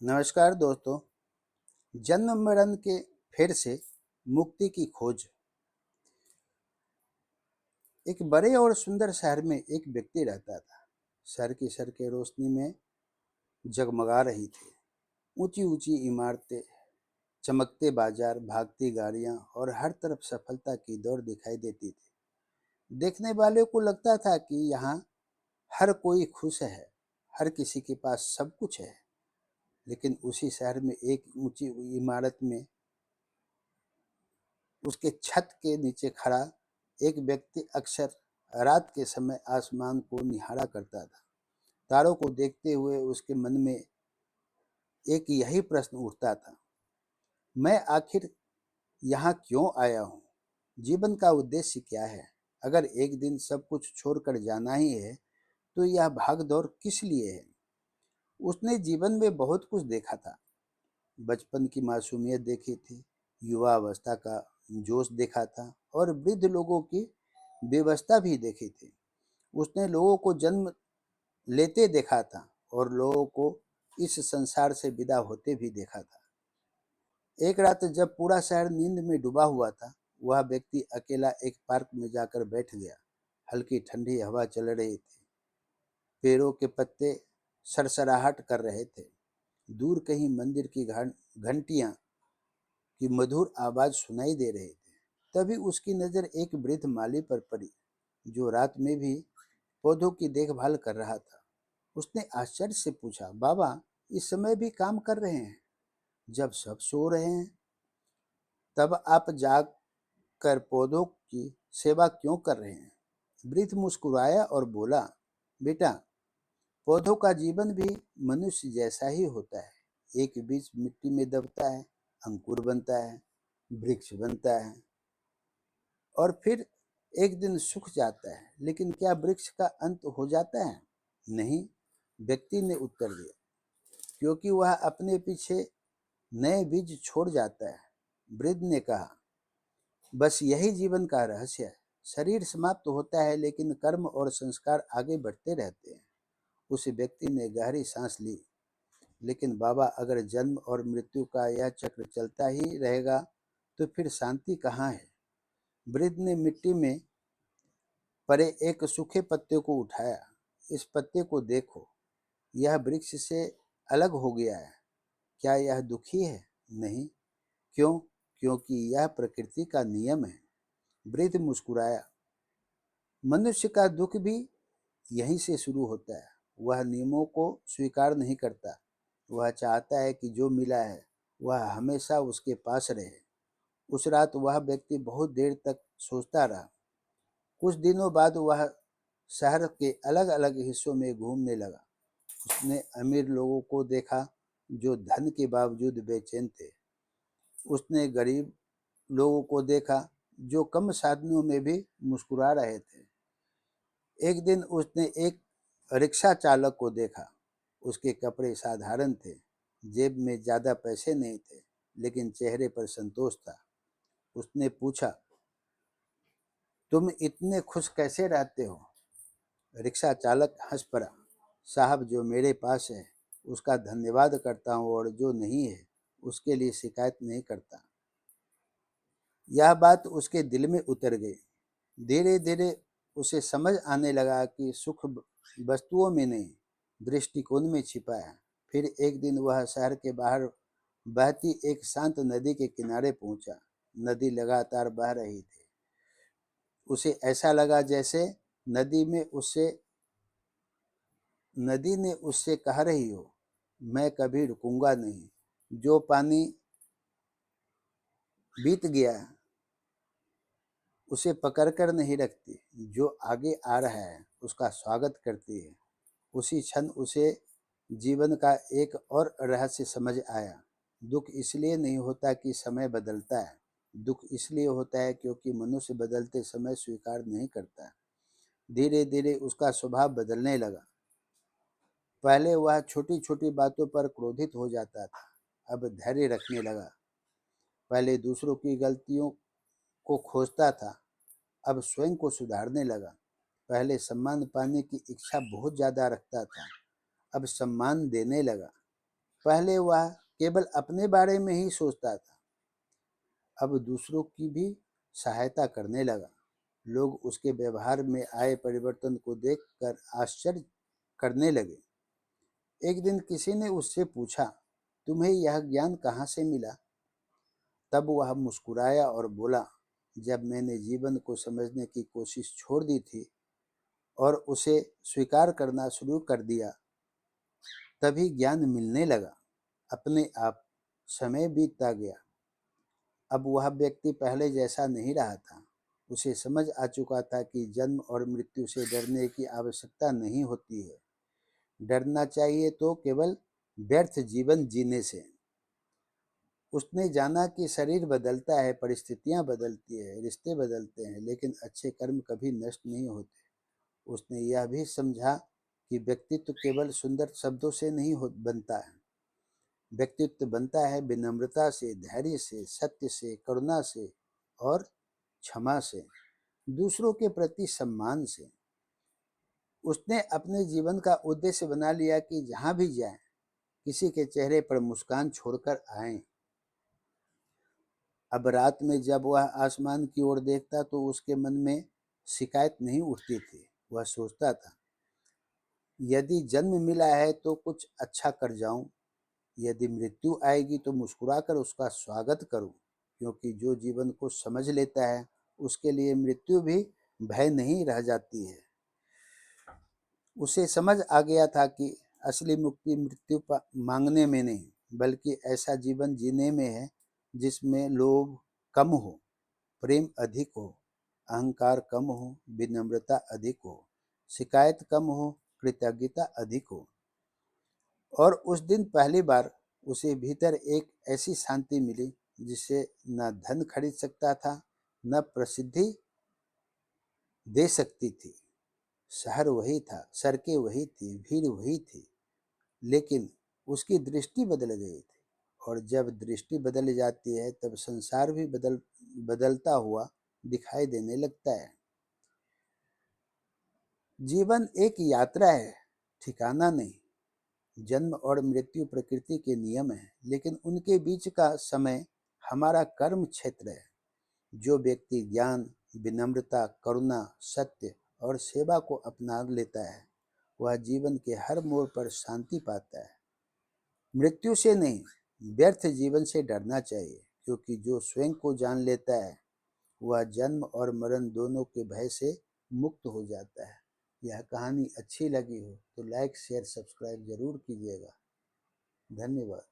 नमस्कार दोस्तों। जन्म मरण के फिर से मुक्ति की खोज। एक बड़े और सुंदर शहर में एक व्यक्ति रहता था। शहर की सड़कें रोशनी में जगमगा रही थी। ऊंची ऊंची इमारतें, चमकते बाजार, भागती गाड़ियां और हर तरफ सफलता की दौड़ दिखाई देती थी। देखने वाले को लगता था कि यहाँ हर कोई खुश है, हर किसी के पास सब कुछ है। लेकिन उसी शहर में एक ऊंची इमारत में उसके छत के नीचे खड़ा एक व्यक्ति अक्सर रात के समय आसमान को निहारा करता था। तारों को देखते हुए उसके मन में एक यही प्रश्न उठता था, मैं आखिर यहाँ क्यों आया हूँ? जीवन का उद्देश्य क्या है? अगर एक दिन सब कुछ छोड़कर जाना ही है, तो यह भाग दौड़ किस लिए है? उसने जीवन में बहुत कुछ देखा था। बचपन की मासूमियत देखी थी, युवा अवस्था का जोश देखा था और वृद्ध लोगों की व्यवस्था भी देखी थी। उसने लोगों को जन्म लेते देखा था और लोगों को इस संसार से विदा होते भी देखा था। एक रात जब पूरा शहर नींद में डूबा हुआ था, वह व्यक्ति अकेला एक पार्क में जाकर बैठ गया। हल्की ठंडी हवा चल रही थी, पेड़ों के पत्ते सरसराहट कर रहे थे। दूर कहीं मंदिर की घंटियां की मधुर आवाज सुनाई दे रही थी। तभी उसकी नजर एक वृद्ध माली पर पड़ी, जो रात में भी पौधों की देखभाल कर रहा था। उसने आश्चर्य से पूछा, बाबा, इस समय भी काम कर रहे हैं? जब सब सो रहे हैं, तब आप जाग कर पौधों की सेवा क्यों कर रहे हैं? वृद्ध मुस्कुराया और बोला, बेटा, पौधों का जीवन भी मनुष्य जैसा ही होता है। एक बीज मिट्टी में दबता है, अंकुर बनता है, वृक्ष बनता है और फिर एक दिन सूख जाता है। लेकिन क्या वृक्ष का अंत हो जाता है? नहीं, व्यक्ति ने उत्तर दिया, क्योंकि वह अपने पीछे नए बीज छोड़ जाता है। वृद्ध ने कहा, बस यही जीवन का रहस्य है। शरीर समाप्त होता है, लेकिन कर्म और संस्कार आगे बढ़ते रहते हैं। उस व्यक्ति ने गहरी सांस ली। लेकिन बाबा, अगर जन्म और मृत्यु का यह चक्र चलता ही रहेगा, तो फिर शांति कहाँ है? वृद्ध ने मिट्टी में पड़े एक सूखे पत्ते को उठाया। इस पत्ते को देखो, यह वृक्ष से अलग हो गया है। क्या यह दुखी है? नहीं। क्यों? क्योंकि यह प्रकृति का नियम है। वृद्ध मुस्कुराया। मनुष्य का दुख भी यहीं से शुरू होता है। वह नियमों को स्वीकार नहीं करता। वह चाहता है कि जो मिला है वह हमेशा उसके पास रहे। उस रात वह व्यक्ति बहुत देर तक सोचता रहा। कुछ दिनों बाद वह शहर के अलग अलग हिस्सों में घूमने लगा। उसने अमीर लोगों को देखा जो धन के बावजूद बेचैन थे। उसने गरीब लोगों को देखा जो कम साधनों में भी मुस्कुरा रहे थे। एक दिन उसने एक रिक्शा चालक को देखा। उसके कपड़े साधारण थे, जेब में ज़्यादा पैसे नहीं थे, लेकिन चेहरे पर संतोष था। उसने पूछा, तुम इतने खुश कैसे रहते हो? रिक्शा चालक हंस पड़ा, साहब, जो मेरे पास है उसका धन्यवाद करता हूँ और जो नहीं है उसके लिए शिकायत नहीं करता। यह बात उसके दिल में उतर गई। धीरे धीरे उसे समझ आने लगा कि सुख वस्तुओं में नहीं, दृष्टिकोण में छिपा है। फिर एक दिन वह शहर के बाहर बहती एक शांत नदी के किनारे पहुंचा। नदी लगातार बह रही थी। उसे ऐसा लगा जैसे नदी में उससे नदी ने उससे कह रही हो, मैं कभी रुकूंगा नहीं। जो पानी बीत गया उसे पकड़कर नहीं रखती, जो आगे आ रहा है उसका स्वागत करती है। उसी क्षण उसे जीवन का एक और रहस्य समझ आया। दुख इसलिए नहीं होता कि समय बदलता है, दुख इसलिए होता है क्योंकि मनुष्य बदलते समय स्वीकार नहीं करता। धीरे धीरे उसका स्वभाव बदलने लगा। पहले वह छोटी छोटी बातों पर क्रोधित हो जाता था, अब धैर्य रखने लगा। पहले दूसरों की गलतियों को खोजता था, अब स्वयं को सुधारने लगा। पहले सम्मान पाने की इच्छा बहुत ज़्यादा रखता था, अब सम्मान देने लगा। पहले वह केवल अपने बारे में ही सोचता था, अब दूसरों की भी सहायता करने लगा। लोग उसके व्यवहार में आए परिवर्तन को देखकर आश्चर्य करने लगे। एक दिन किसी ने उससे पूछा, तुम्हें यह ज्ञान कहाँ से मिला? तब वह मुस्कुराया और बोला, जब मैंने जीवन को समझने की कोशिश छोड़ दी थी और उसे स्वीकार करना शुरू कर दिया, तभी ज्ञान मिलने लगा। अपने आप समय बीतता गया। अब वह व्यक्ति पहले जैसा नहीं रहा था। उसे समझ आ चुका था कि जन्म और मृत्यु से डरने की आवश्यकता नहीं होती है। डरना चाहिए तो केवल व्यर्थ जीवन जीने से। उसने जाना कि शरीर बदलता है, परिस्थितियां बदलती है, रिश्ते बदलते हैं, लेकिन अच्छे कर्म कभी नष्ट नहीं होते। उसने यह भी समझा कि व्यक्तित्व केवल सुंदर शब्दों से नहीं बनता है। व्यक्तित्व बनता है विनम्रता से, धैर्य से, सत्य से, करुणा से और क्षमा से, दूसरों के प्रति सम्मान से। उसने अपने जीवन का उद्देश्य बना लिया कि जहां भी जाए किसी के चेहरे पर मुस्कान छोड़कर आए। अब रात में जब वह आसमान की ओर देखता तो उसके मन में शिकायत नहीं उठती थी। वह सोचता था, यदि जन्म मिला है तो कुछ अच्छा कर जाऊं, यदि मृत्यु आएगी तो मुस्कुराकर उसका स्वागत करूं, क्योंकि जो जीवन को समझ लेता है उसके लिए मृत्यु भी भय नहीं रह जाती है। उसे समझ आ गया था कि असली मुक्ति मृत्यु मांगने में नहीं, बल्कि ऐसा जीवन जीने में है जिसमें लोभ कम हो, प्रेम अधिक हो, अहंकार कम हो, विनम्रता अधिक हो, शिकायत कम हो, कृतज्ञता अधिक हो। और उस दिन पहली बार उसे भीतर एक ऐसी शांति मिली जिसे न धन खरीद सकता था, न प्रसिद्धि दे सकती थी। शहर वही था, सड़कें वही थी, भीड़ वही थी, लेकिन उसकी दृष्टि बदल गई थी। और जब दृष्टि बदल जाती है तब संसार भी बदलता हुआ दिखाई देने लगता है। जीवन एक यात्रा है, ठिकाना नहीं। जन्म और मृत्यु प्रकृति के नियम हैं, लेकिन उनके बीच का समय हमारा कर्म क्षेत्र है। जो व्यक्ति ज्ञान, विनम्रता, करुणा, सत्य और सेवा को अपना लेता है, वह जीवन के हर मोड़ पर शांति पाता है। मृत्यु से नहीं, व्यर्थ जीवन से डरना चाहिए, क्योंकि जो स्वयं को जान लेता है वह जन्म और मरण दोनों के भय से मुक्त हो जाता है। यह कहानी अच्छी लगी हो तो लाइक, शेयर, सब्सक्राइब जरूर कीजिएगा। धन्यवाद।